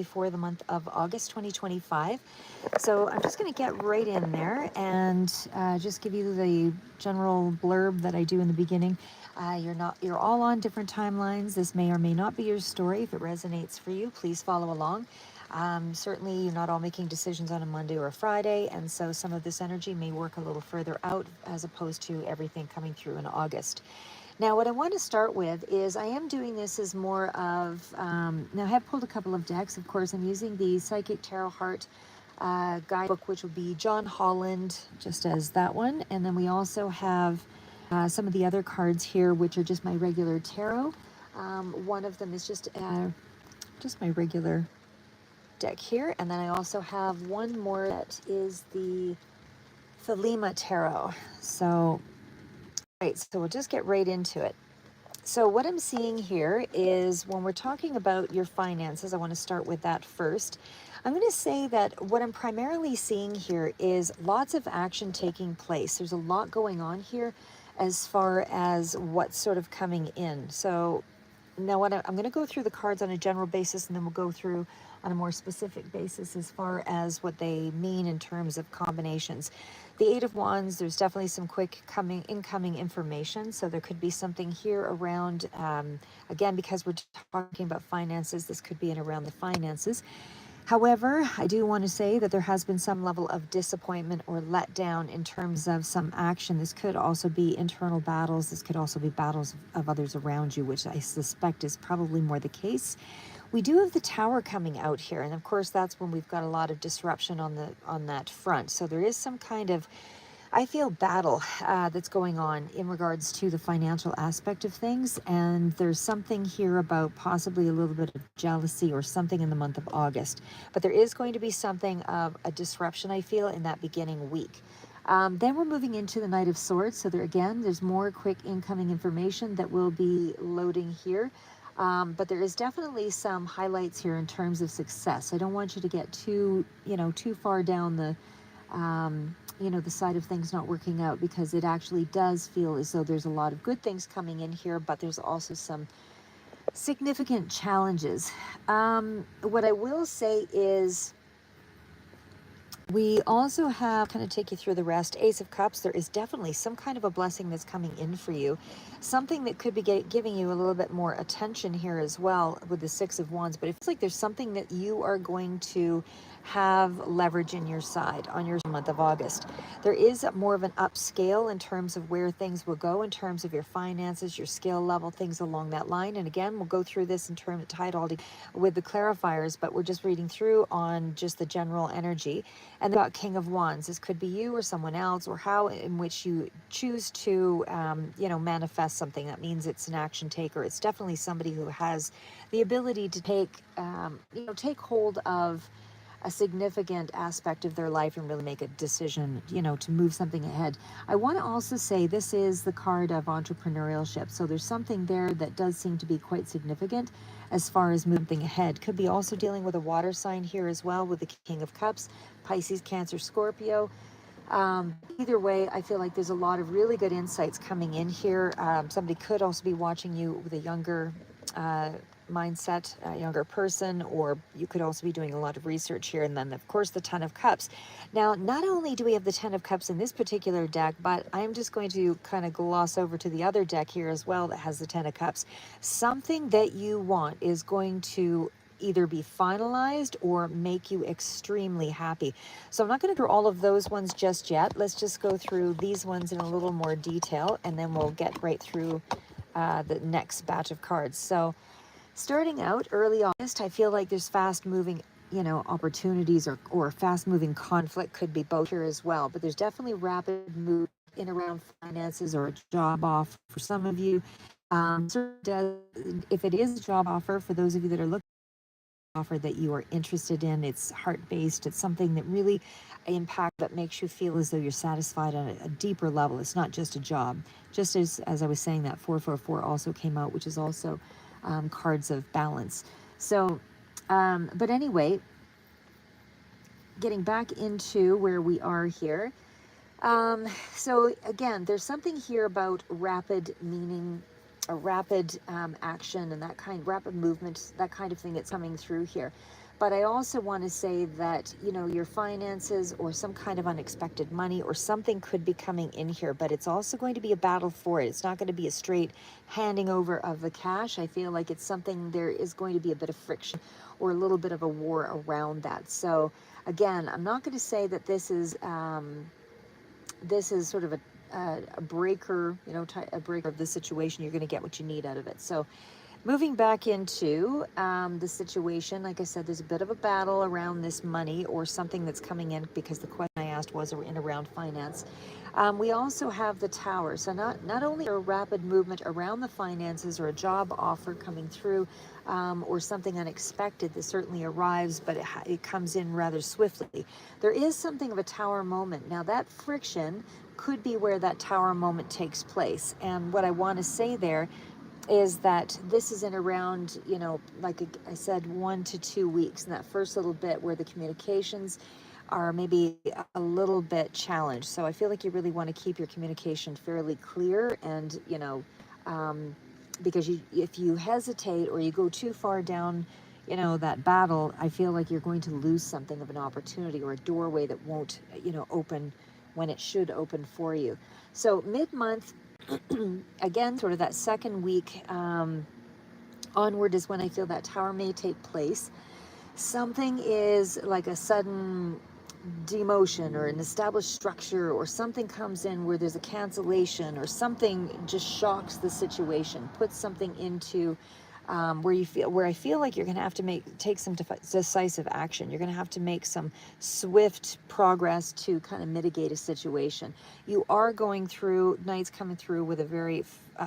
for the month of August 2025. So I'm just going to get right in there and just give you the general blurb that I do in the beginning. You're all on different timelines. This may or may not be your story. If it resonates for you, please follow along. Certainly, you're not all making decisions on a Monday or a Friday, and so some of this energy may work a little further out as opposed to everything coming through in August. Now, what I want to start with is I am doing this as more of, now I have pulled a couple of decks. Of course, I'm using the Psychic Tarot Heart guidebook, which will be John Holland, just as that one. And then we also have some of the other cards here, which are just my regular tarot. One of them is just my regular deck here. And then I also have one more that is the Thelema Tarot. So, right, so we'll just get right into it. So what I'm seeing here is when we're talking about your finances, I want to start with that first. I'm going to say that what I'm primarily seeing here is lots of action taking place. There's a lot going on here as far as what's sort of coming in. So now I'm going to go through the cards on a general basis, and then we'll go through on a more specific basis as far as what they mean in terms of combinations. The Eight of Wands, there's definitely some quick incoming information. So there could be something here around, again, because we're talking about finances, this could be in around the finances. However, I do want to say that there has been some level of disappointment or letdown in terms of some action. This could also be internal battles. This could also be battles of others around you, which I suspect is probably more the case. We do have the Tower coming out here, and of course that's when we've got a lot of disruption on that front. So there is some kind of, I feel, battle that's going on in regards to the financial aspect of things, and there's something here about possibly a little bit of jealousy or something in the month of August. But there is going to be something of a disruption, I feel, in that beginning week. Then we're moving into the Knight of Swords. So there's more quick incoming information that will be loading here. But there is definitely some highlights here in terms of success. I don't want you to get too far down the, the side of things not working out, because it actually does feel as though there's a lot of good things coming in here, but there's also some significant challenges. What I will say is, we also have, kind of take you through the rest, Ace of Cups. There is definitely some kind of a blessing that's coming in for you. Something that could be giving you a little bit more attention here as well with the Six of Wands. But it feels like there's something that you are going to have leverage in your side on your month of August. There is more of an upscale in terms of where things will go in terms of your finances, your skill level, things along that line. And again, we'll go through this in terms of tied all with the clarifiers, but we're just reading through on just the general energy. And then got King of Wands. This could be you or someone else, or how in which you choose to, manifest something. That means it's an action taker. It's definitely somebody who has the ability to take hold of a significant aspect of their life and really make a decision, to move something ahead. I want to also say this is the card of entrepreneurship. So there's something there that does seem to be quite significant as far as moving ahead. Could be also dealing with a water sign here as well with the King of Cups, Pisces, Cancer, Scorpio. Either way, I feel like there's a lot of really good insights coming in here. Somebody could also be watching you with a younger mindset, a younger person, or you could also be doing a lot of research here. And then of course the Ten of Cups. Now, not only do we have the Ten of Cups in this particular deck, but I'm just going to kind of gloss over to the other deck here as well that has the Ten of Cups. Something that you want is going to either be finalized or make you extremely happy. So I'm not going to do all of those ones just yet. Let's just go through these ones in a little more detail, and then we'll get right through the next batch of cards. So starting out early August, I feel like there's fast-moving, opportunities or fast-moving conflict, could be both here as well. But there's definitely rapid move in around finances or a job offer for some of you. If it is a job offer, for those of you that are looking offer that you are interested in, it's heart-based, it's something that really impacts, that makes you feel as though you're satisfied on a deeper level. It's not just a job. Just as I was saying, that 444 also came out, which is also cards of balance. So but anyway, getting back into where we are here, so again, there's something here about rapid, meaning a rapid action and rapid movement, that kind of thing that's coming through here. But I also want to say that, you know, your finances or some kind of unexpected money or something could be coming in here, but it's also going to be a battle for it. It's not going to be a straight handing over of the cash. I feel like it's something, there is going to be a bit of friction or a little bit of a war around that. So again, I'm not going to say that this is sort of a breaker, you know, a breaker of the situation. You're going to get what you need out of it. So moving back into the situation, like I said, there's a bit of a battle around this money or something that's coming in, because the question I asked was in around finance. We also have the tower. So not only a rapid movement around the finances or a job offer coming through, or something unexpected that certainly arrives, but it comes in rather swiftly. There is something of a tower moment. Now that friction could be where that tower moment takes place. And what I want to say there is that this is in around, you know, like I said, 1 to 2 weeks. And that first little bit where the communications are maybe a little bit challenged. So I feel like you really want to keep your communication fairly clear, and, you know, because if you hesitate or you go too far down, you know, that battle, I feel like you're going to lose something of an opportunity or a doorway that won't, you know, open when it should open for you. So mid-month, again, sort of that second week onward is when I feel that tower may take place. Something is like a sudden demotion or an established structure, or something comes in where there's a cancellation, or something just shocks the situation, puts something into where I feel like you're going to have to take some decisive action. You're going to have to make some swift progress to kind of mitigate a situation. You are going through, nights coming through with a very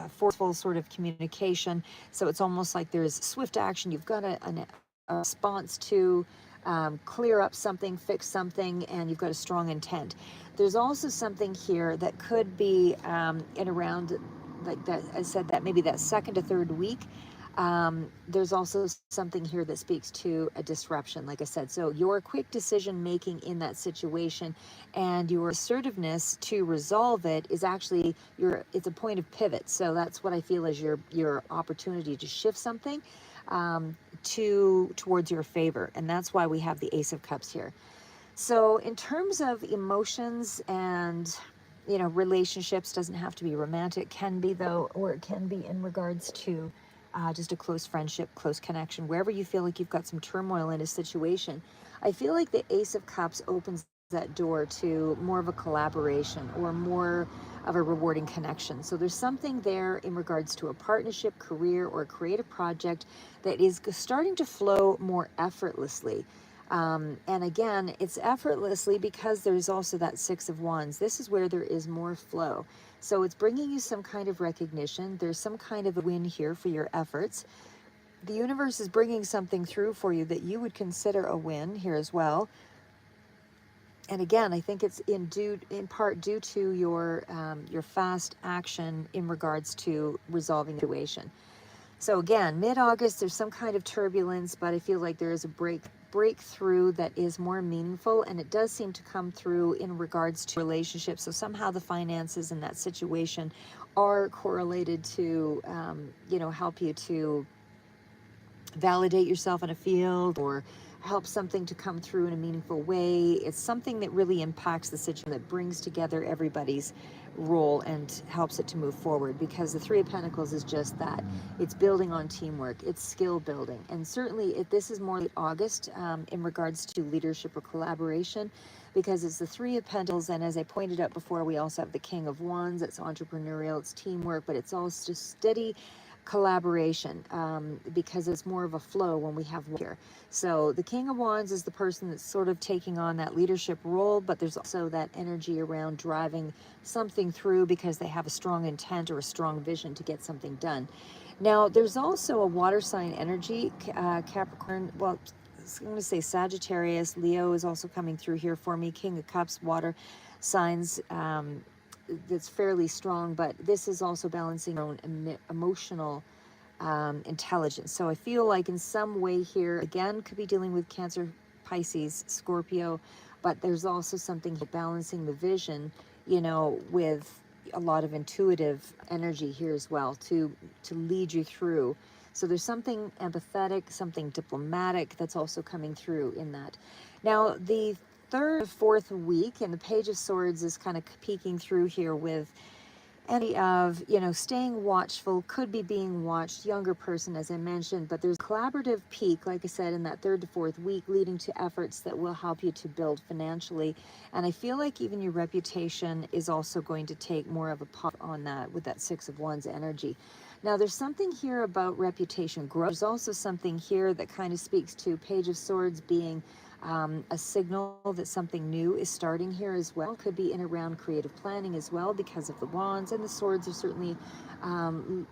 forceful sort of communication. So it's almost like there's swift action. You've got a response to clear up something, fix something, and you've got a strong intent. There's also something here that could be in around, like that I said, that maybe that second to third week. There's also something here that speaks to a disruption, like I said. So your quick decision making in that situation and your assertiveness to resolve it is actually it's a point of pivot. So that's what I feel is your opportunity to shift something towards your favor. And that's why we have the Ace of Cups here. So in terms of emotions and, you know, relationships, doesn't have to be romantic, can be though, or it can be in regards to just a close friendship, close connection, wherever you feel like you've got some turmoil in a situation. I feel like the Ace of Cups opens that door to more of a collaboration or more of a rewarding connection. So there's something there in regards to a partnership, career, or a creative project that is starting to flow more effortlessly. And again, it's effortlessly because there's also that Six of Wands. This is where there is more flow. So it's bringing you some kind of recognition. There's some kind of a win here for your efforts. The universe is bringing something through for you that you would consider a win here as well. And again, I think it's in part due to your fast action in regards to resolving the situation. So again, mid-August, there's some kind of turbulence, but I feel like there is a breakthrough that is more meaningful, and it does seem to come through in regards to relationships. So somehow the finances in that situation are correlated to, you know, help you to validate yourself in a field or help something to come through in a meaningful way. It's something that really impacts the situation, that brings together everybody's role and helps it to move forward, because the Three of Pentacles is just that. It's building on teamwork, it's skill building, and certainly this is more August in regards to leadership or collaboration, because it's the Three of Pentacles, and as I pointed out before, we also have the King of Wands. It's entrepreneurial, it's teamwork, but it's also steady collaboration, because it's more of a flow when we have here. So the King of Wands is the person that's sort of taking on that leadership role, but there's also that energy around driving something through because they have a strong intent or a strong vision to get something done. Now, there's also a water sign energy, Capricorn, well, I'm going to say Sagittarius, Leo is also coming through here for me. King of Cups, water signs, that's fairly strong, but this is also balancing your own emotional intelligence. So I feel like in some way here, again, could be dealing with Cancer, Pisces, Scorpio, but there's also something balancing the vision, you know, with a lot of intuitive energy here as well to lead you through. So there's something empathetic, something diplomatic that's also coming through in that. Now, the third, fourth week, and the Page of Swords is kind of peeking through here with any of, staying watchful, could be being watched, younger person, as I mentioned, but there's collaborative peak, like I said, in that third to fourth week, leading to efforts that will help you to build financially. And I feel like even your reputation is also going to take more of a pop on that with that Six of Wands energy. Now, there's something here about reputation growth. There's also something here that kind of speaks to Page of Swords being a signal that something new is starting here as well. Could be in around creative planning as well, because of the wands, and the swords are certainly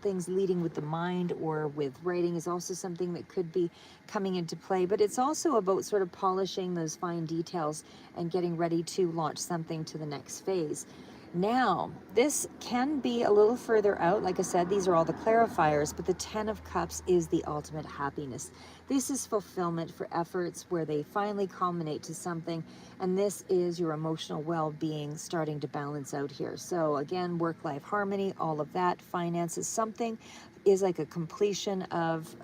things leading with the mind or with writing is also something that could be coming into play. But it's also about sort of polishing those fine details and getting ready to launch something to the next phase. Now, this can be a little further out. Like I said, these are all the clarifiers, but the Ten of Cups is the ultimate happiness. This is fulfillment for efforts where they finally culminate to something, and this is your emotional well-being starting to balance out here. So again, work-life harmony, all of that, finances, something is like a completion of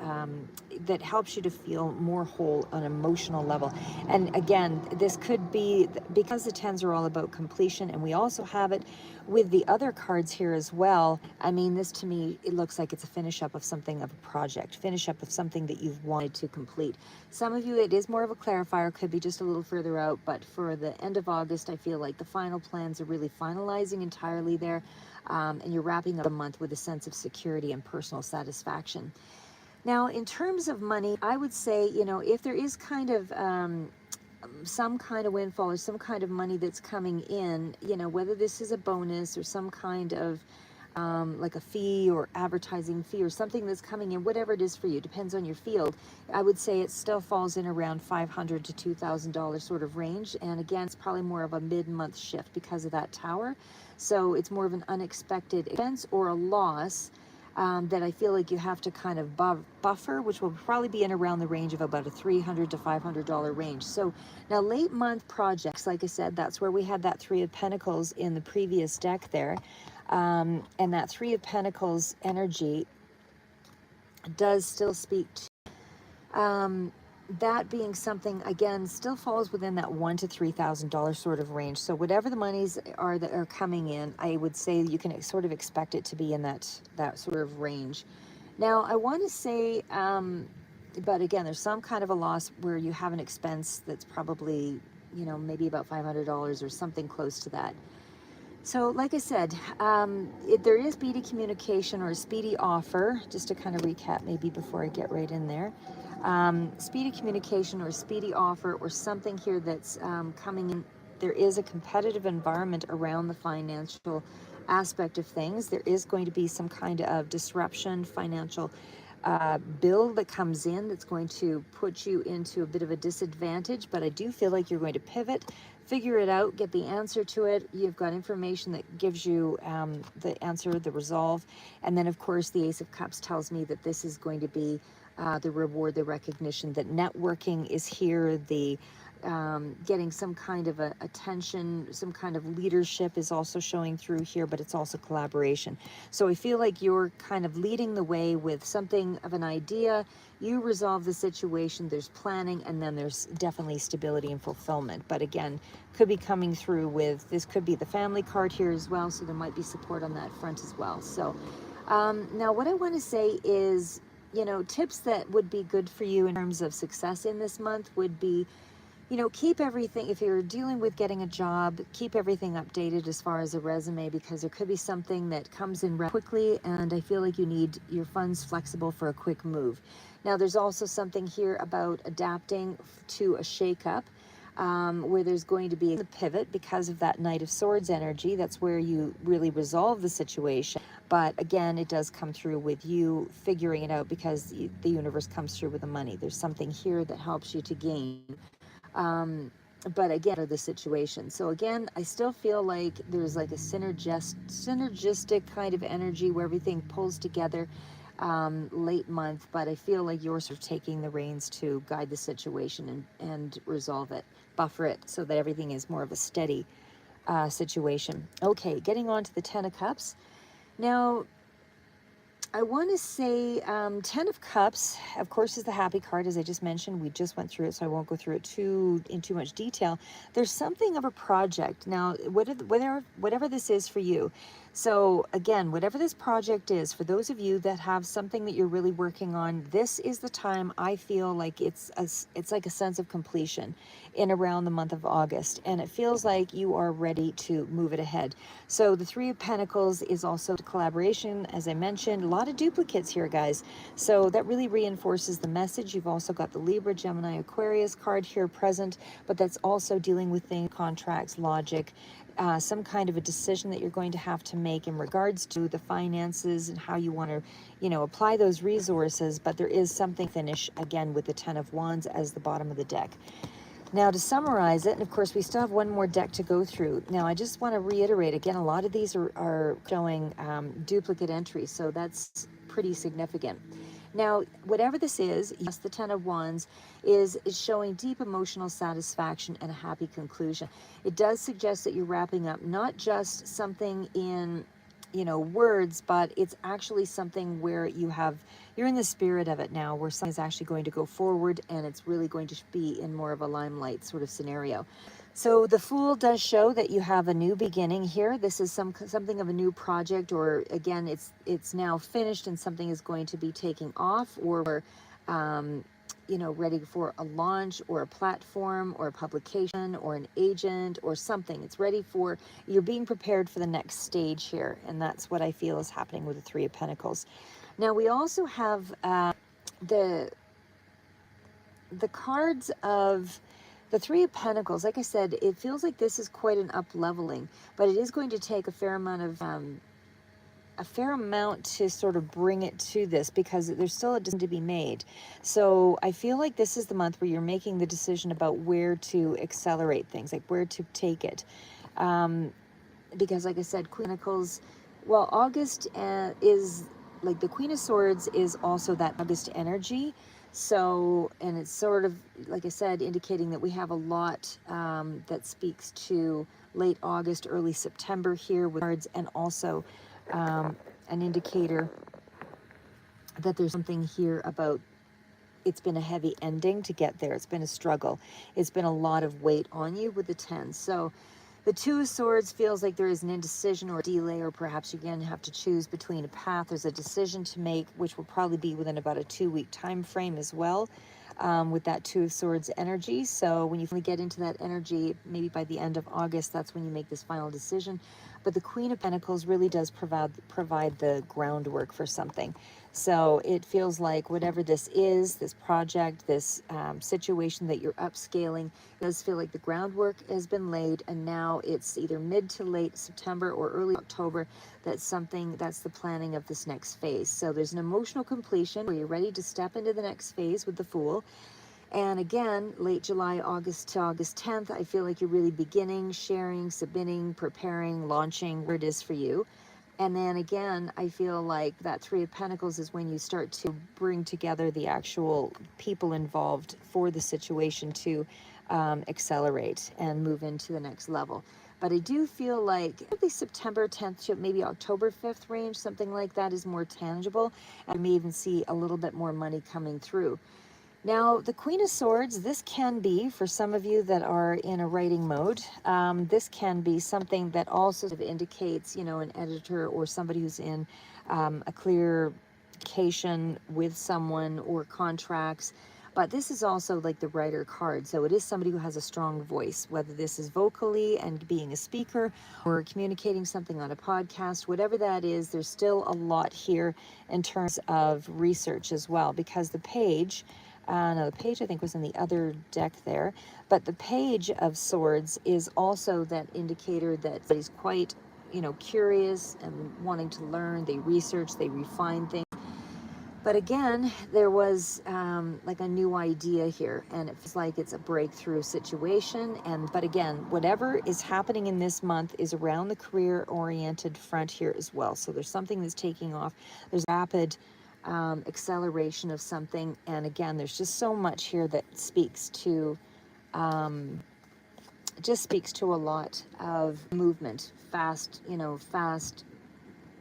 that helps you to feel more whole on an emotional level. And again, this could be because the tens are all about completion, and we also have it with the other cards here as well. I mean, this to me, it looks like it's a finish up of something, of a project, finish up of something that you've wanted to complete. Some of you, it is more of a clarifier, could be just a little further out, but for the end of August, I feel like the final plans are really finalizing entirely there. And you're wrapping up the month with a sense of security and personal satisfaction. Now, in terms of money, I would say, if there is kind of some kind of windfall or some kind of money that's coming in, whether this is a bonus or some kind of like a fee or advertising fee or something that's coming in, whatever it is for you, depends on your field. I would say it still falls in around $500 to $2,000 sort of range. And again, it's probably more of a mid-month shift because of that tower. So it's more of an unexpected expense or a loss that I feel like you have to kind of buffer, which will probably be in around the range of about a $300 to $500 range. So now late month projects, like I said, that's where we had that Three of Pentacles in the previous deck there. And that Three of Pentacles energy does still speak to that being something, again, still falls within that $1,000 to $3,000 sort of range. So whatever the monies are that are coming in, I would say you can sort of expect it to be in that sort of range. Now, I want to say, but again, there's some kind of a loss where you have an expense that's probably, maybe about $500 or something close to that. So like I said, there is speedy communication or a speedy offer, just to kind of recap maybe before I get right in there. Speedy communication or speedy offer or something here that's coming in. There is a competitive environment around the financial aspect of things. There is going to be some kind of disruption, financial bill that comes in that's going to put you into a bit of a disadvantage, but I do feel like you're going to pivot, figure it out, get the answer to it. You've got information that gives you the answer, the resolve. And then of course the Ace of Cups tells me that this is going to be the reward, the recognition, that networking is here, the getting some kind of attention, some kind of leadership is also showing through here, but it's also collaboration. So I feel like you're kind of leading the way with something of an idea. You resolve the situation, there's planning, and then there's definitely stability and fulfillment. But again, could be coming through with, this could be the family card here as well, so there might be support on that front as well. So now what I want to say is, tips that would be good for you in terms of success in this month would be, keep everything, if you're dealing with getting a job, keep everything updated as far as a resume, because there could be something that comes in quickly, and I feel like you need your funds flexible for a quick move. Now, there's also something here about adapting to a shakeup, where there's going to be a pivot because of that Knight of Swords energy. That's where you really resolve the situation. But again, it does come through with you figuring it out, because the universe comes through with the money. There's something here that helps you to gain. But again, the situation. So again, I still feel like there's like a synergistic kind of energy where everything pulls together late month, but I feel like you're sort of taking the reins to guide the situation and resolve it, buffer it, so that everything is more of a steady situation. Okay, getting on to the Ten of Cups. Now, I want to say 10 of Cups, of course, is the happy card, as I just mentioned. We just went through it, so I won't go through it in too much detail. There's something of a project. Now, whatever this is for you. So again, whatever this project is, for those of you that have something that you're really working on, this is the time I feel like it's like a sense of completion in around the month of August. And it feels like you are ready to move it ahead. So the Three of Pentacles is also collaboration, as I mentioned. A lot of duplicates here, guys. So that really reinforces the message. You've also got the Libra, Gemini, Aquarius card here present, but that's also dealing with things, contracts, logic, some kind of a decision that you're going to have to make in regards to the finances and how you want to, apply those resources. But there is something finish again with the Ten of Wands as the bottom of the deck. Now, to summarize it, and of course, we still have one more deck to go through. Now, I just want to reiterate again, a lot of these are showing duplicate entries, so that's pretty significant. Now, whatever this is, yes, the Ten of Wands is showing deep emotional satisfaction and a happy conclusion. It does suggest that you're wrapping up not just something in words, but it's actually something where you're in the spirit of it now, where something is actually going to go forward and it's really going to be in more of a limelight sort of scenario. So the Fool does show that you have a new beginning here. This is something of a new project, or again, it's now finished and something is going to be taking off, or ready for a launch or a platform or a publication or an agent or something. It's ready for, you're being prepared for the next stage here. And that's what I feel is happening with the Three of Pentacles. Now we also have the cards of the Three of Pentacles. Like I said, it feels like this is quite an up leveling, but it is going to take a fair amount to sort of bring it to this, because there's still a decision to be made. So I feel like this is the month where you're making the decision about where to accelerate things, like where to take it. Because like I said, Queen of Pentacles, well, August is like the Queen of Swords is also that August energy. So, and it's sort of, like I said, indicating that we have a lot that speaks to late August, early September here with cards, and also an indicator that there's something here about it's been a heavy ending to get there. It's been a struggle. It's been a lot of weight on you with the 10. So the Two of Swords feels like there is an indecision or delay, or perhaps you're going to have to choose between a path. There's a decision to make, which will probably be within about a 2-week time frame as well, with that Two of Swords energy. So when you finally get into that energy, maybe by the end of August, that's when you make this final decision. But the Queen of Pentacles really does provide the groundwork for something. So it feels like whatever this is, this project, this situation that you're upscaling, it does feel like the groundwork has been laid, and now it's either mid to late September or early October that's the planning of this next phase. So there's an emotional completion where you're ready to step into the next phase with the Fool. And again, late July, August to August 10th, I feel like you're really beginning, sharing, submitting, preparing, launching, where it is for you. And then again, I feel like that Three of Pentacles is when you start to bring together the actual people involved for the situation to accelerate and move into the next level. But I do feel like maybe September 10th to maybe October 5th range, something like that, is more tangible. And I may even see a little bit more money coming through. Now, the Queen of Swords, this can be, for some of you that are in a writing mode, this can be something that also indicates, an editor or somebody who's in a clear communication with someone or contracts. But this is also like the writer card. So it is somebody who has a strong voice, whether this is vocally and being a speaker or communicating something on a podcast, whatever that is, there's still a lot here in terms of research as well, because the page, no, the page I think was in the other deck there, but the Page of Swords is also that indicator that he's quite, curious and wanting to learn. They research, they refine things. But again, there was like a new idea here, and it feels like it's a breakthrough situation. But again, whatever is happening in this month is around the career-oriented front here as well. So there's something that's taking off. There's rapid acceleration of something, and again, there's just so much here that speaks to a lot of movement, fast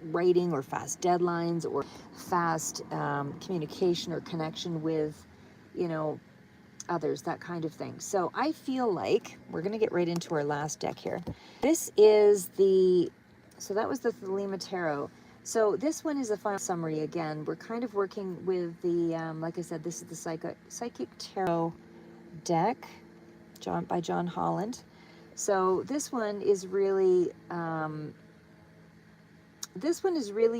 writing or fast deadlines or fast communication or connection with, you know, others, that kind of thing. So I feel like we're going to get right into our last deck here. This is so that was the Thelema Tarot. So this one is a final summary. Again, we're kind of working with the, like I said, this is the Psychic Tarot deck by John Holland. So this one is really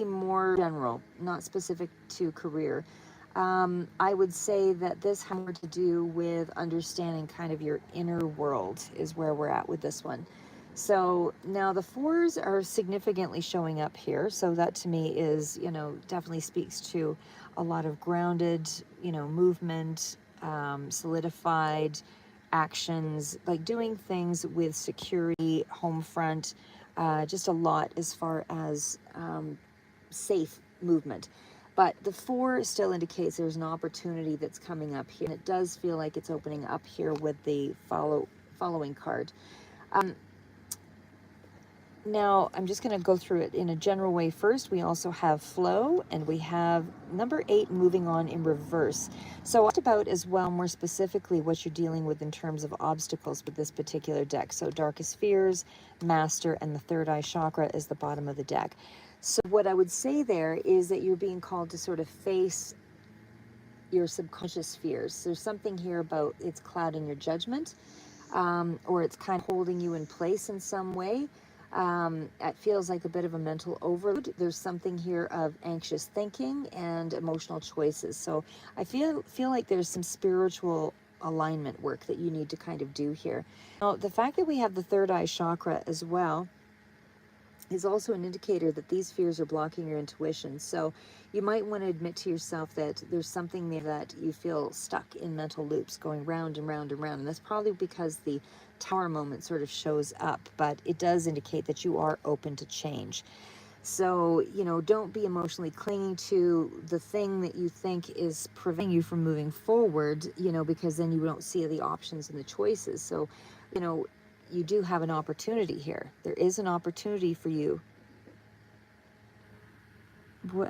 more general, not specific to career. I would say that this has more to do with understanding kind of your inner world is where we're at with this one. So now the fours are significantly showing up here. So that to me is, you know, definitely speaks to a lot of grounded, you know, movement, solidified actions, like doing things with security, home front, just a lot as far as safe movement. But the four still indicates there's an opportunity that's coming up here. And it does feel like it's opening up here with the following card. Now, I'm just going to go through it in a general way first. We also have flow, and we have number 8 moving on in reverse. So I talked about as well more specifically what you're dealing with in terms of obstacles with this particular deck. So darkest fears, master, and the third eye chakra is the bottom of the deck. So what I would say there is that you're being called to sort of face your subconscious fears. There's something here about it's clouding your judgment, or it's kind of holding you in place in some way. It feels like a bit of a mental overload. There's something here of anxious thinking and emotional choices. So I feel like there's some spiritual alignment work that you need to kind of do here. Now, the fact that we have the third eye chakra as well is also an indicator that these fears are blocking your intuition. So you might want to admit to yourself that there's something there that you feel stuck in mental loops going round and round and round. And that's probably because the Tower moment sort of shows up, but it does indicate that you are open to change. So, you know, don't be emotionally clinging to the thing that you think is preventing you from moving forward, you know, because then you don't see the options and the choices. So, you know, you do have an opportunity here. There is an opportunity for you.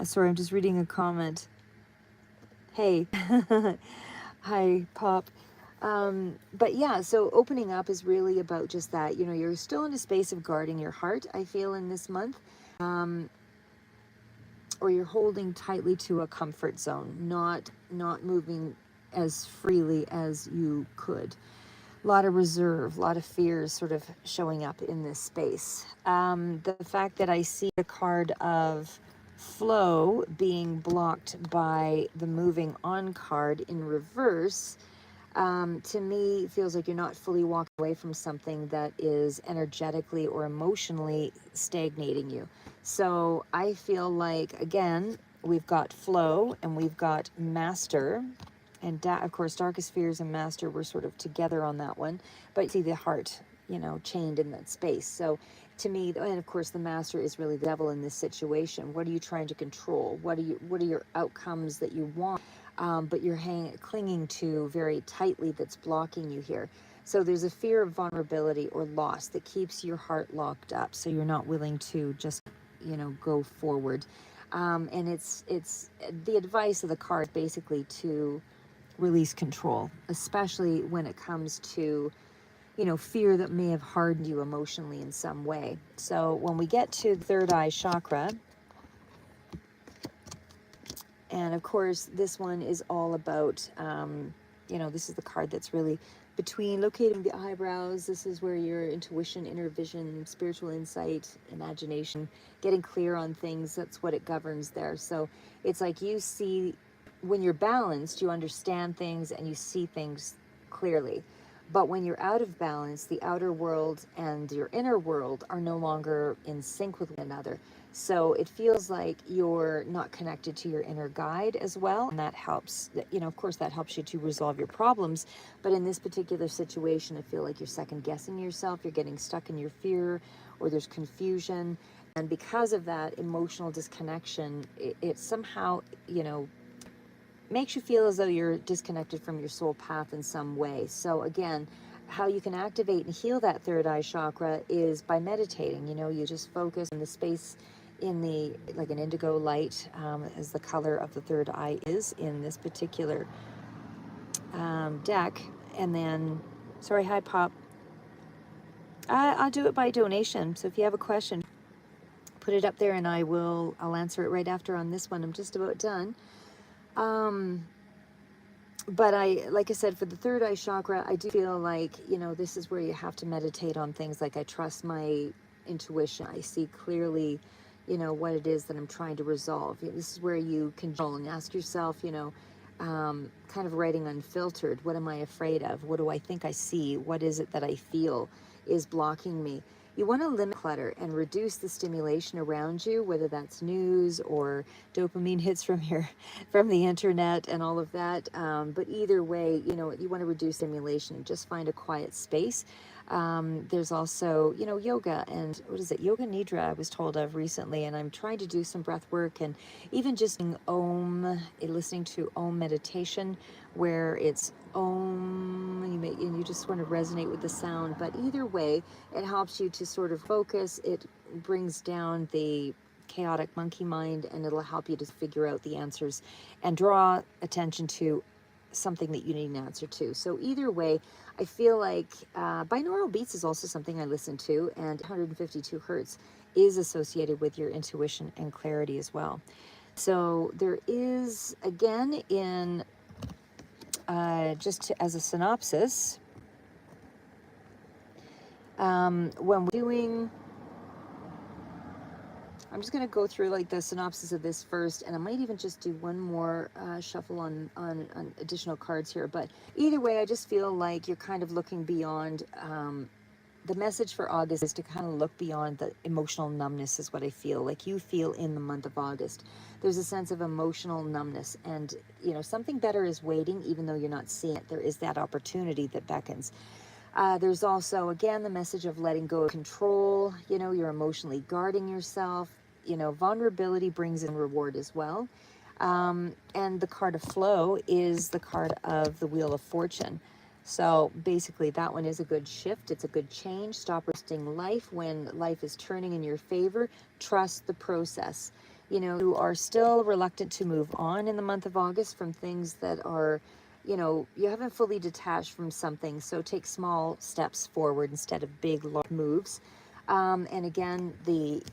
Sorry, I'm just reading a comment. Hey, hi, Pop. But yeah, so opening up is really about just that. You know, you're still in a space of guarding your heart, I feel, in this month. Or you're holding tightly to a comfort zone, not moving as freely as you could. A lot of reserve, a lot of fears sort of showing up in this space. The fact that I see the card of flow being blocked by the moving on card in reverse, to me feels like you're not fully walking away from something that is energetically or emotionally stagnating you. So I feel like, again, we've got flow and we've got master. And of course, darkest fears and master were sort of together on that one. But you see the heart, you know, chained in that space. So to me, and of course, the master is really the devil in this situation. What are you trying to control? What are your outcomes that you want? But you're clinging to very tightly that's blocking you here. So there's a fear of vulnerability or loss that keeps your heart locked up. So you're not willing to just, you know, go forward. And it's the advice of the card basically to release control, especially when it comes to, you know, fear that may have hardened you emotionally in some way. So when we get to third eye chakra, and of course this one is all about, you know, this is the card that's really locating the eyebrows. This is where your intuition, inner vision, spiritual insight, imagination, getting clear on things, that's what it governs there. So it's like you see, when you're balanced, you understand things and you see things clearly. But when you're out of balance, the outer world and your inner world are no longer in sync with one another. So it feels like you're not connected to your inner guide as well. And that helps, you know, of course, that helps you to resolve your problems. But in this particular situation, I feel like you're second guessing yourself. You're getting stuck in your fear, or there's confusion. And because of that emotional disconnection, it somehow, you know, makes you feel as though you're disconnected from your soul path in some way. So again, how you can activate and heal that third eye chakra is by meditating. You know, you just focus in the space in the, like an indigo light, as the color of the third eye is in this particular deck. And then, sorry, hi Pop. I'll do it by donation. So if you have a question, put it up there and I'll answer it right after on this one. I'm just about done. But like I said, for the third eye chakra, I do feel like, this is where you have to meditate on things like I trust my intuition. I see clearly, what it is that I'm trying to resolve. This is where you control and ask yourself, kind of writing unfiltered. What am I afraid of? What do I think I see? What is it that I feel is blocking me? You want to limit clutter and reduce the stimulation around you, whether that's news or dopamine hits from the internet and all of that. But either way, you want to reduce stimulation and just find a quiet space. There's also, yoga and what is it? Yoga Nidra I was told of recently, and I'm trying to do some breath work and even just listening to Om meditation, where it's Om, and you just sort of resonate with the sound. But either way, it helps you to sort of focus. It brings down the chaotic monkey mind, and it'll help you to figure out the answers and draw attention to something that you need an answer to. So either way, I feel like binaural beats is also something I listen to, and 152 hertz is associated with your intuition and clarity as well. So there is, again, in as a synopsis, when we're doing, I'm just going to go through like the synopsis of this first, and I might even just do one more shuffle on additional cards here. But either way, I just feel like you're kind of looking beyond, the message for August is to kind of look beyond the emotional numbness, is what I feel like you feel in the month of August. There's a sense of emotional numbness, and something better is waiting, even though you're not seeing it. There is that opportunity that beckons. There's also, again, the message of letting go of control. You're emotionally guarding yourself. Vulnerability brings in reward as well. And the card of flow is the card of the Wheel of Fortune. So basically that one is a good shift. It's a good change. Stop resisting life when life is turning in your favor. Trust the process. You are still reluctant to move on in the month of August from things that are, you haven't fully detached from something. So take small steps forward instead of big large moves. And again, the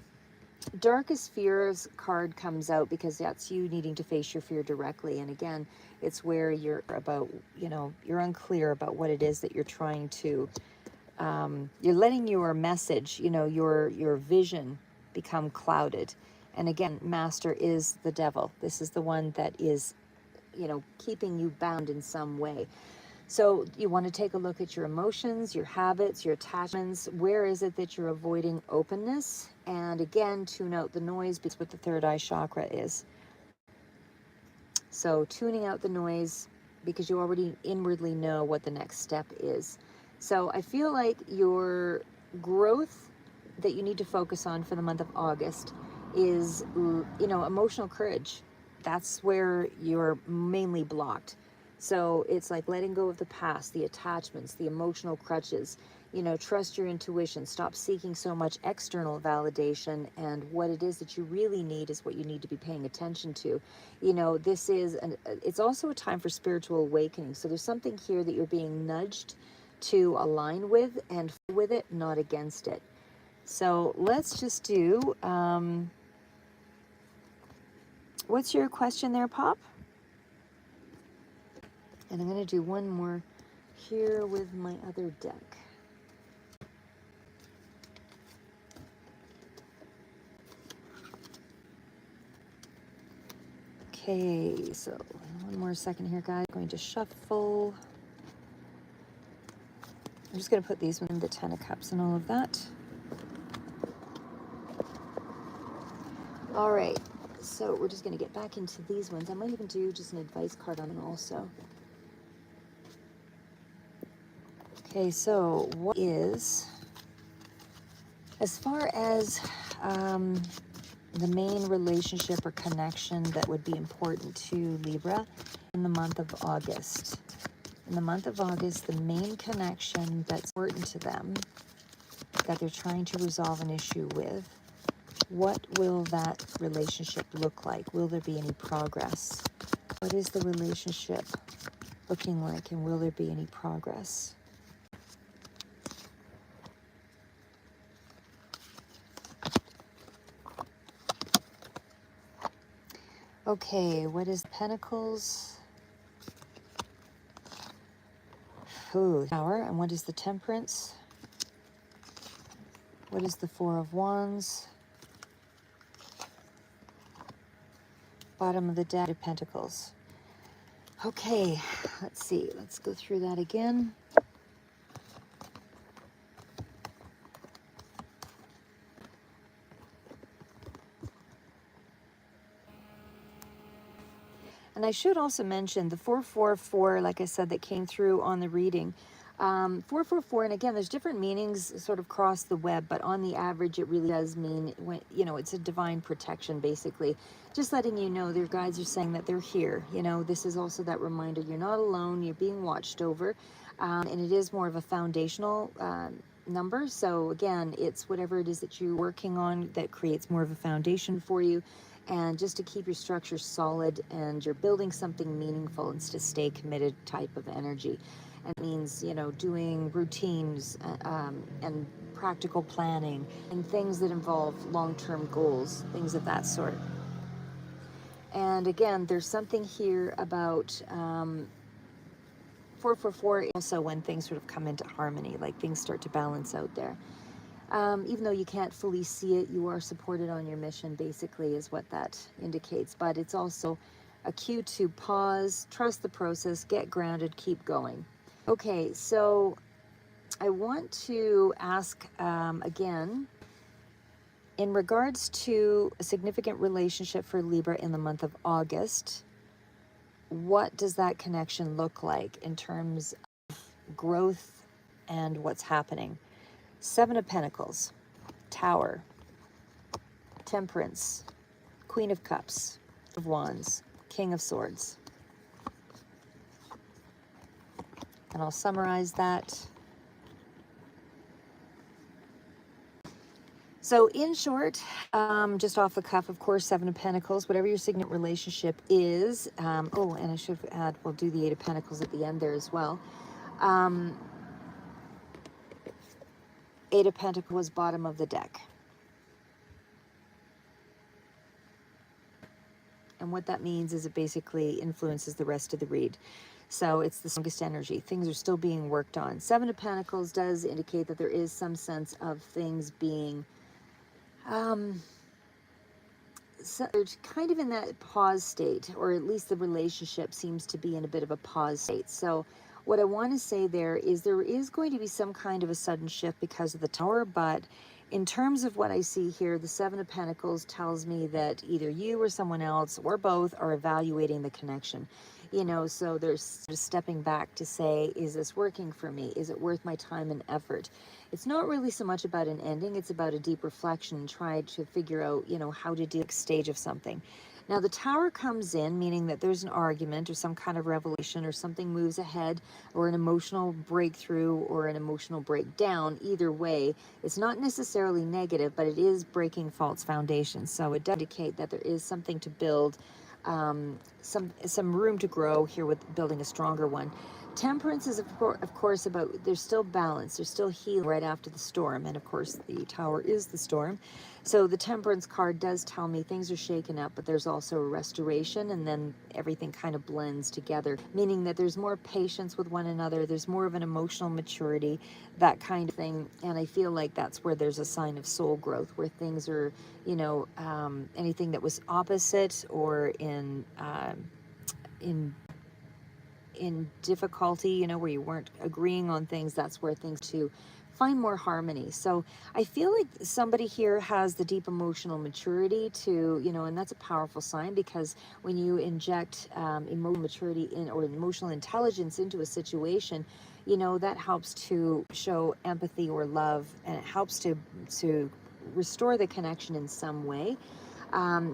Darkest Fears card comes out because that's you needing to face your fear directly. And again, it's where you're about, you're unclear about what it is that you're trying to, you're letting your message, your vision become clouded. And again, Master is the devil. This is the one that is, keeping you bound in some way. So you want to take a look at your emotions, your habits, your attachments. Where is it that you're avoiding openness? And again, tune out the noise, because what the third eye chakra is. So tuning out the noise, because you already inwardly know what the next step is. So I feel like your growth that you need to focus on for the month of August is, emotional courage. That's where you're mainly blocked. So it's like letting go of the past, the attachments, the emotional crutches. Trust your intuition. Stop seeking so much external validation, and what it is that you really need is what you need to be paying attention to. It's also a time for spiritual awakening. So there's something here that you're being nudged to align with and with it, not against it. So let's just do, what's your question there, Pop? And I'm going to do one more here with my other deck. Okay, so one more second here, guys. I'm going to shuffle. I'm just going to put these in the 10 of Cups and all of that. All right, so we're just going to get back into these ones. I might even do just an advice card on them also. Okay, so what is, as far as the main relationship or connection that would be important to Libra in the month of August? In the month of August, the main connection that's important to them, that they're trying to resolve an issue with, What will that relationship look like? Will there be any progress? What is the relationship looking like, and will there be any progress? Okay, what is Pentacles? Ooh, Tower. And what is the Temperance? What is the Four of Wands? Bottom of the deck of Pentacles. Okay, let's see. Let's go through that again. And I should also mention the 444, like I said, that came through on the reading. 444, and again, there's different meanings sort of across the web, but on the average, it really does mean, when, you know, it's a divine protection, basically. Just letting you know, their guides are saying that they're here. You know, this is also that reminder, you're not alone, you're being watched over. And it is more of a foundational number. So again, it's whatever it is that you're working on that creates more of a foundation for you. And just to keep your structure solid, and you're building something meaningful, it's to stay committed type of energy. And it means, you know, doing routines and practical planning and things that involve long-term goals, things of that sort. And again, there's something here about 444 also when things sort of come into harmony, like things start to balance out there. Even though you can't fully see it, you are supported on your mission, basically, is what that indicates. But it's also a cue to pause, trust the process, get grounded, keep going. Okay, so I want to ask again, in regards to a significant relationship for Libra in the month of August, what does that connection look like in terms of growth and what's happening? Seven of Pentacles, Tower, Temperance, Queen of Cups, of Wands, King of Swords. And I'll summarize that. So in short, just off the cuff, of course, Seven of Pentacles, whatever your significant relationship is. Oh, and I should add, we'll do the Eight of Pentacles at the end there as well. Eight of Pentacles was bottom of the deck. And what that means is it basically influences the rest of the read. So it's the strongest energy. Things are still being worked on. Seven of Pentacles does indicate that there is some sense of things being so they're kind of in that pause state, or at least the relationship seems to be in a bit of a pause state. So what I want to say there is going to be some kind of a sudden shift because of the Tower, but in terms of what I see here, the Seven of Pentacles tells me that either you or someone else or both are evaluating the connection. You know, so there's just stepping back to say, is this working for me? Is it worth my time and effort? It's not really so much about an ending, it's about a deep reflection and try to figure out, you know, how to do the next stage of something. Now the Tower comes in, meaning that there's an argument or some kind of revelation or something moves ahead, or an emotional breakthrough or an emotional breakdown. Either way, it's not necessarily negative, but it is breaking false foundations. So it does indicate that there is something to build, some room to grow here with building a stronger one. Temperance is of course about, there's still balance, there's still healing right after the storm, and of course the Tower is the storm. So the Temperance card does tell me things are shaken up, but there's also a restoration, and then everything kind of blends together, meaning that there's more patience with one another, there's more of an emotional maturity, that kind of thing. And I feel like that's where there's a sign of soul growth, where things are, you know, anything that was opposite or in difficulty, you know, where you weren't agreeing on things, that's where things to find more harmony. So I feel like somebody here has the deep emotional maturity to, you know, and that's a powerful sign, because when you inject emotional maturity in, or emotional intelligence into a situation, you know, that helps to show empathy or love, and it helps to restore the connection in some way.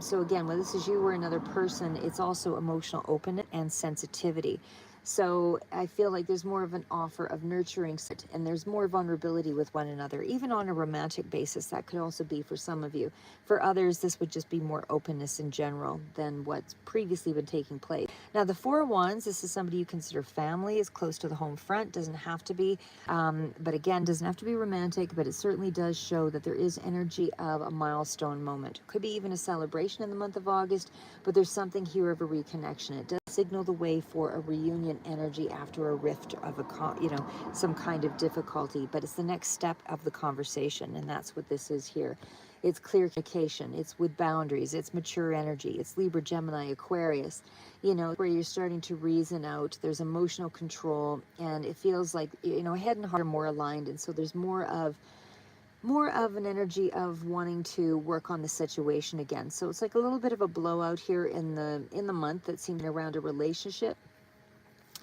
So again, whether this is you or another person, it's also emotional openness and sensitivity. So I feel like there's more of an offer of nurturing, and there's more vulnerability with one another, even on a romantic basis. That could also be for some of you. For others, this would just be more openness in general than what's previously been taking place. Now, the Four of Wands, this is somebody you consider family, is close to the home front, doesn't have to be, but again, doesn't have to be romantic, but it certainly does show that there is energy of a milestone moment. Could be even a celebration in the month of August, but there's something here of a reconnection. It does signal the way for a reunion energy after a rift of some kind of difficulty, but it's the next step of the conversation, and that's what this is here. It's clear communication, it's with boundaries, it's mature energy, it's Libra, Gemini, Aquarius, where you're starting to reason out. There's emotional control, and it feels like, head and heart are more aligned, and so there's more of an energy of wanting to work on the situation again. So it's like a little bit of a blowout here in the month that seemed around a relationship.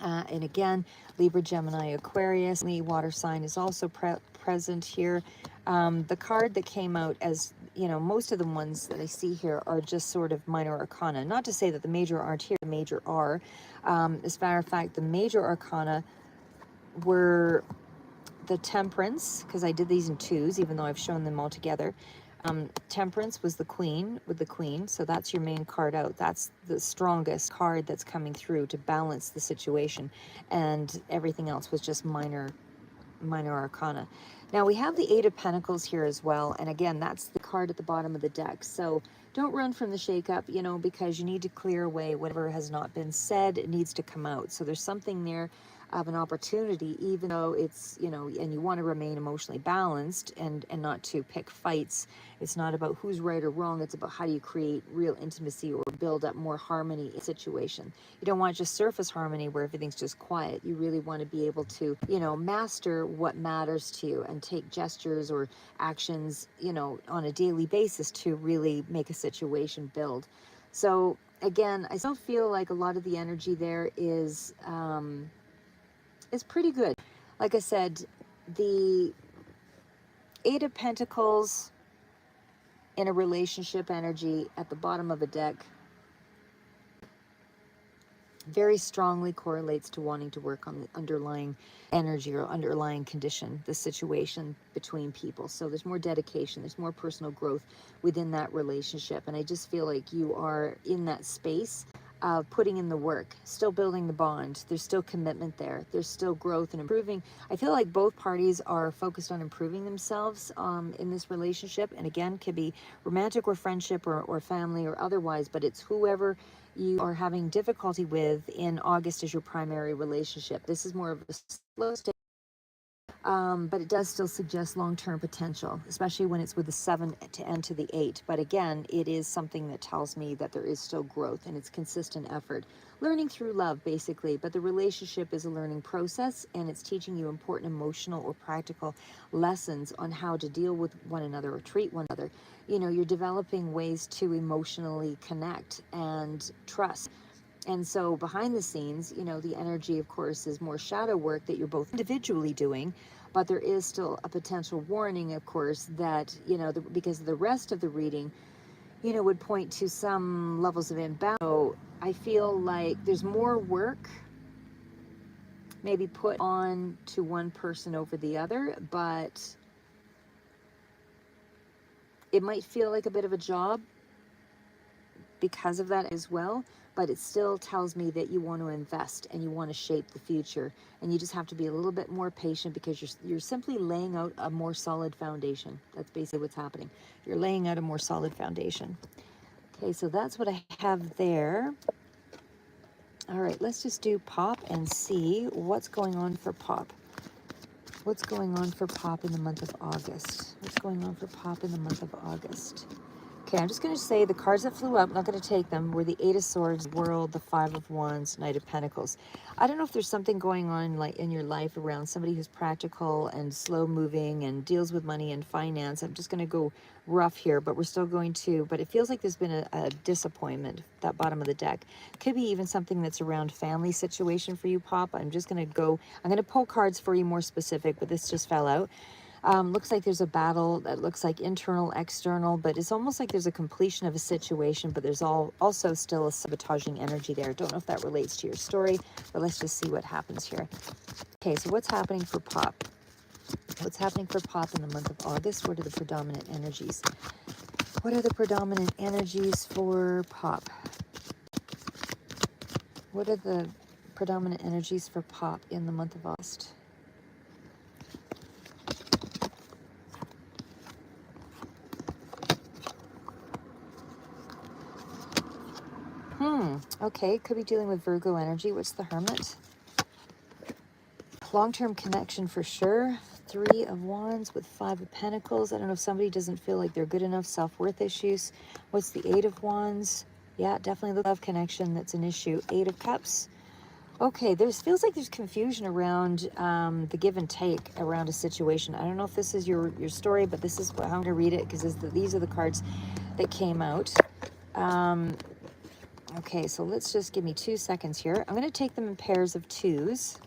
And again, Libra, Gemini, Aquarius, the water sign is also present here. The card that came out, as most of the ones that I see here are just sort of minor arcana. Not to say that the major aren't here, the major are. As a matter of fact, the major arcana were the Temperance, because I did these in twos, even though I've shown them all together. Temperance was the Queen, with the Queen, so that's your main card out. That's the strongest card that's coming through to balance the situation, and everything else was just minor arcana. Now we have the Eight of Pentacles here as well, and again, that's the card at the bottom of the deck. So don't run from the shakeup, because you need to clear away whatever has not been said. It needs to come out. So there's something there of an opportunity, even though it's, and you want to remain emotionally balanced and not to pick fights. It's not about who's right or wrong. It's about how do you create real intimacy or build up more harmony in a situation. You don't want just surface harmony where everything's just quiet. You really want to be able to, master what matters to you and take gestures or actions, on a daily basis to really make a situation build. So again, I still feel like a lot of the energy there is pretty good. Like I said, the Eight of Pentacles in a relationship energy at the bottom of a deck very strongly correlates to wanting to work on the underlying energy or underlying condition, the situation between people. So there's more dedication, there's more personal growth within that relationship. And I just feel like you are in that space of putting in the work, still building the bond. There's still commitment there. There's still growth and improving. I feel like both parties are focused on improving themselves in this relationship. And again, could be romantic or friendship or family or otherwise, but it's whoever you are having difficulty with in August as your primary relationship. This is more of a slow stage. But it does still suggest long-term potential, especially when it's with the 7 to end to the 8. But again, it is something that tells me that there is still growth and it's consistent effort. Learning through love, basically, but the relationship is a learning process, and it's teaching you important emotional or practical lessons on how to deal with one another or treat one another. You're developing ways to emotionally connect and trust. And so behind the scenes, the energy, of course, is more shadow work that you're both individually doing, but there is still a potential warning, of course, that, because the rest of the reading, would point to some levels of imbalance. So I feel like there's more work maybe put on to one person over the other, but it might feel like a bit of a job because of that as well. But it still tells me that you want to invest and you want to shape the future, and you just have to be a little bit more patient because you're simply laying out a more solid foundation. That's basically what's happening. You're laying out a more solid foundation. Okay, so that's what I have there. All right, let's just do pop and see what's going on for pop. What's going on for pop in the month of August? What's going on for pop in the month of August? Okay, I'm just going to say the cards that flew up, I'm not going to take them, were the Eight of Swords, World, the Five of Wands, Knight of Pentacles. I don't know if there's something going on like in your life around somebody who's practical and slow moving and deals with money and finance. I'm just going to go rough here, but we're still going to, but it feels like there's been a disappointment, that bottom of the deck. Could be even something that's around family situation for you, Pop. I'm just going to go, I'm going to pull cards for you more specific, but this just fell out. Looks like there's a battle that looks like internal, external, but it's almost like there's a completion of a situation, but there's also still a sabotaging energy there. Don't know if that relates to your story, but let's just see what happens here. Okay, so what's happening for Pop? What's happening for Pop in the month of August? What are the predominant energies? What are the predominant energies for Pop? What are the predominant energies for Pop in the month of August? Okay, could be dealing with Virgo energy. What's the Hermit? Long-term connection for sure. 3 of Wands with 5 of Pentacles. I don't know if somebody doesn't feel like they're good enough. Self-worth issues. What's the 8 of Wands? Yeah, definitely the love connection that's an issue. 8 of Cups. Okay, feels like there's confusion around the give and take around a situation. I don't know if this is your story, but this is how I'm going to read it, because these are the cards that came out. Okay, so let's just give me 2 seconds here. I'm going to take them in pairs of 2s.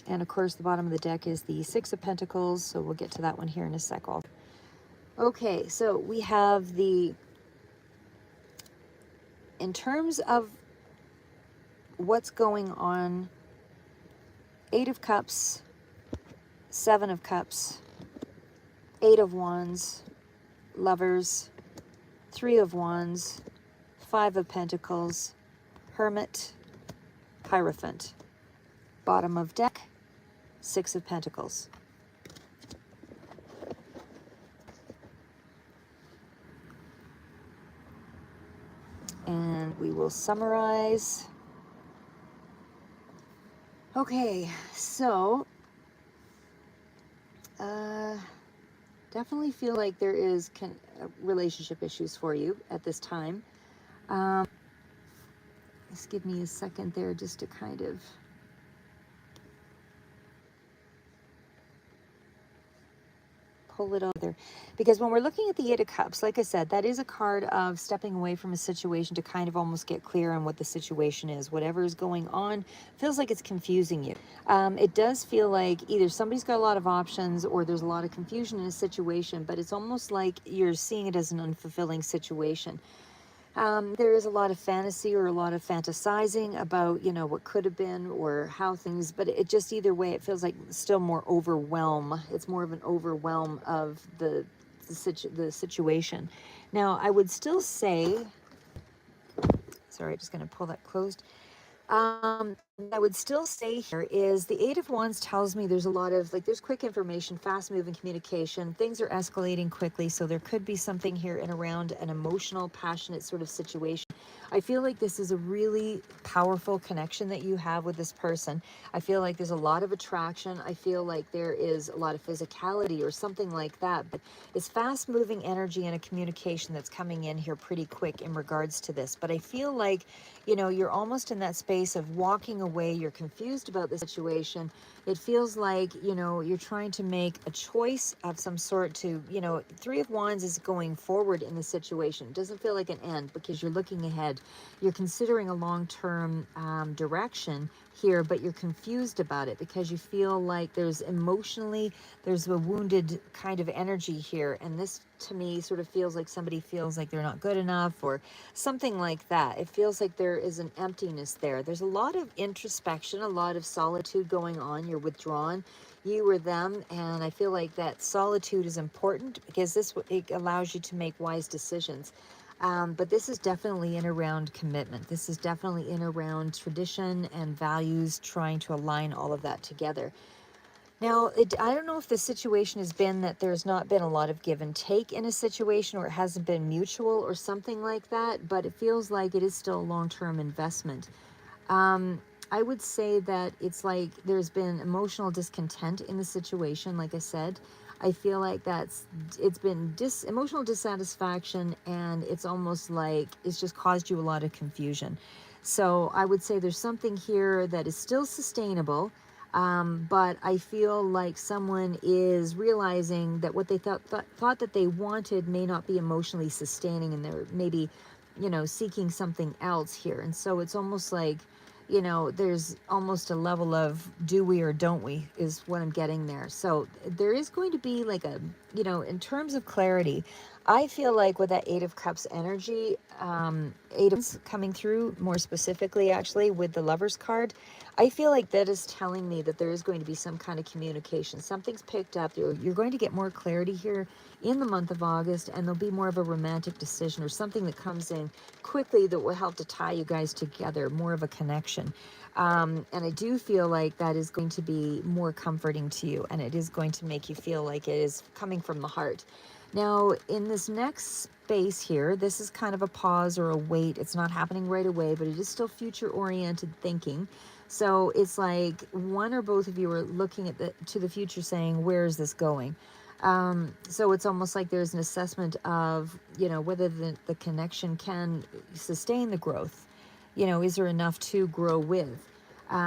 And of course, the bottom of the deck is the 6 of Pentacles, so we'll get to that one here in a sec. Okay, so we have in terms of what's going on, 8 of Cups, 7 of Cups, 8 of Wands, Lovers, 3 of Wands, 5 of Pentacles, Hermit, Hierophant. Bottom of deck, 6 of Pentacles. And we will summarize. Okay, so definitely feel like there is relationship issues for you at this time. Just give me a second there just to kind of pull it over, because when we're looking at the 8 of Cups, like I said, that is a card of stepping away from a situation to kind of almost get clear on what the situation is. Whatever is going on feels like it's confusing you. It does feel like either somebody's got a lot of options or there's a lot of confusion in a situation, but it's almost like you're seeing it as an unfulfilling situation. There is a lot of fantasy or a lot of fantasizing about, what could have been or how things, but it just, either way, it feels like still more overwhelm. It's more of an overwhelm of the situation. Now, I would still say, sorry, just going to pull that closed. I would still say here is the 8 of Wands tells me there's a lot of, there's quick information, fast moving communication. Things are escalating quickly. So there could be something here in around an emotional, passionate sort of situation. I feel like this is a really powerful connection that you have with this person. I feel like there's a lot of attraction. I feel like there is a lot of physicality or something like that, but it's fast moving energy and a communication that's coming in here pretty quick in regards to this. But I feel like, you're almost in that space of walking away. You're confused about the situation. It feels like, you're trying to make a choice of some sort to, 3 of Wands is going forward in the situation. It doesn't feel like an end because you're looking ahead. You're considering a long-term direction here, but you're confused about it because you feel like there's a wounded kind of energy here. And this, to me, sort of feels like somebody feels like they're not good enough or something like that. It feels like there is an emptiness there. There's a lot of introspection, a lot of solitude going on. You're withdrawn, you or them, and I feel like that solitude is important because it allows you to make wise decisions. But this is definitely in around commitment. This is definitely in around tradition and values, trying to align all of that together. Now, I don't know if the situation has been that there's not been a lot of give and take in a situation, or it hasn't been mutual or something like that, but it feels like it is still a long-term investment. I would say that it's like there's been emotional discontent in the situation, like I said. I feel like it's been emotional dissatisfaction, and it's almost like it's just caused you a lot of confusion. So I would say there's something here that is still sustainable, but I feel like someone is realizing that what they thought that they wanted may not be emotionally sustaining, and they're maybe, seeking something else here. And so it's almost like, you know, there's almost a level of do we or don't we is what I'm getting there. So there is going to be like a, you know, in terms of clarity, I feel like with that Eight of Cups energy, Eight of Cups coming through more specifically, actually, with the Lover's card, I feel like that is telling me that there is going to be some kind of communication. Something's picked up. You're going to get more clarity here in the month of August, and there'll be more of a romantic decision or something that comes in quickly that will help to tie you guys together, more of a connection. And I do feel like that is going to be more comforting to you, and it is going to make you feel like it is coming from the heart. Now, in this next space here, this is kind of a pause or a wait. It's not happening right away, but it is still future-oriented thinking. So it's like one or both of you are looking at to the future saying, where is this going? So it's almost like there's an assessment of, you know, whether the connection can sustain the growth. You know, is there enough to grow with?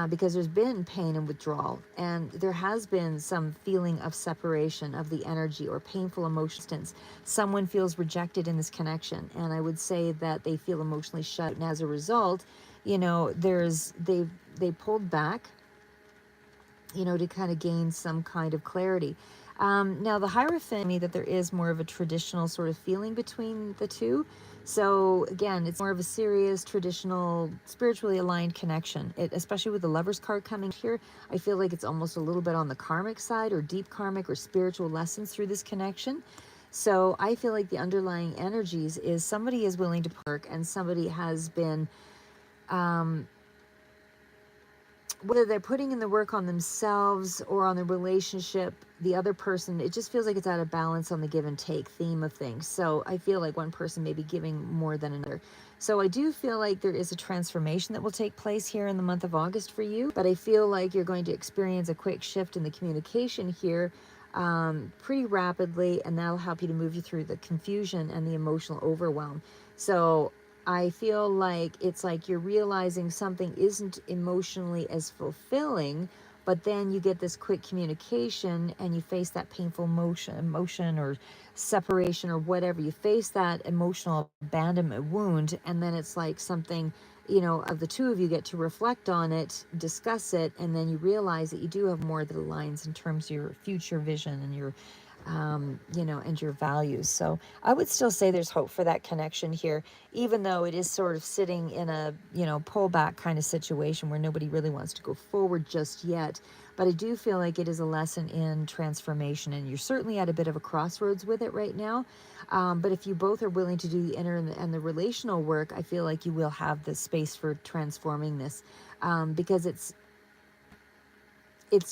Because there's been pain and withdrawal, and there has been some feeling of separation of the energy or painful emotions. Someone feels rejected in this connection, and I would say that they feel emotionally shut. And as a result, you know, they pulled back, you know, to kind of gain some kind of clarity. Now, the Hierophant, me that there is more of a traditional sort of feeling between the two. So again, it's more of a serious, traditional, spiritually aligned connection. Especially with the Lover's card coming here, I feel like it's almost a little bit on the karmic side or deep karmic or spiritual lessons through this connection. So I feel like the underlying energies is somebody is willing to work, and somebody has been, whether they're putting in the work on themselves or on the relationship, the other person, it just feels like it's out of balance on the give and take theme of things. So I feel like one person may be giving more than another. So I do feel like there is a transformation that will take place here in the month of August for you, but I feel like you're going to experience a quick shift in the communication here pretty rapidly, and that'll help you to move you through the confusion and the emotional overwhelm. So I feel like it's like you're realizing something isn't emotionally as fulfilling, but then you get this quick communication and you face that painful emotion or separation or whatever. You face that emotional abandonment wound, and then it's like something, you know, of the two of you get to reflect on it, discuss it, and then you realize that you do have more that aligns in terms of your future vision and your you know, and your values. So I would still say there's hope for that connection here, even though it is sort of sitting in a, you know, pullback kind of situation where nobody really wants to go forward just yet. But I do feel like it is a lesson in transformation, and you're certainly at a bit of a crossroads with it right now. But if you both are willing to do the inner and the relational work, I feel like you will have the space for transforming this, because it's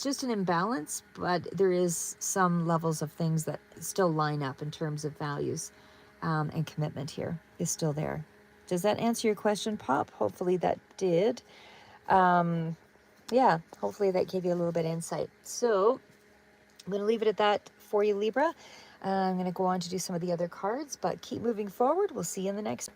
just an imbalance, but there is some levels of things that still line up in terms of values, and commitment here is still there. Does that answer your question, Pop? Hopefully that did. Yeah, hopefully that gave you a little bit of insight. So I'm going to leave it at that for you, Libra. I'm going to go on to do some of the other cards, but keep moving forward. We'll see you in the next.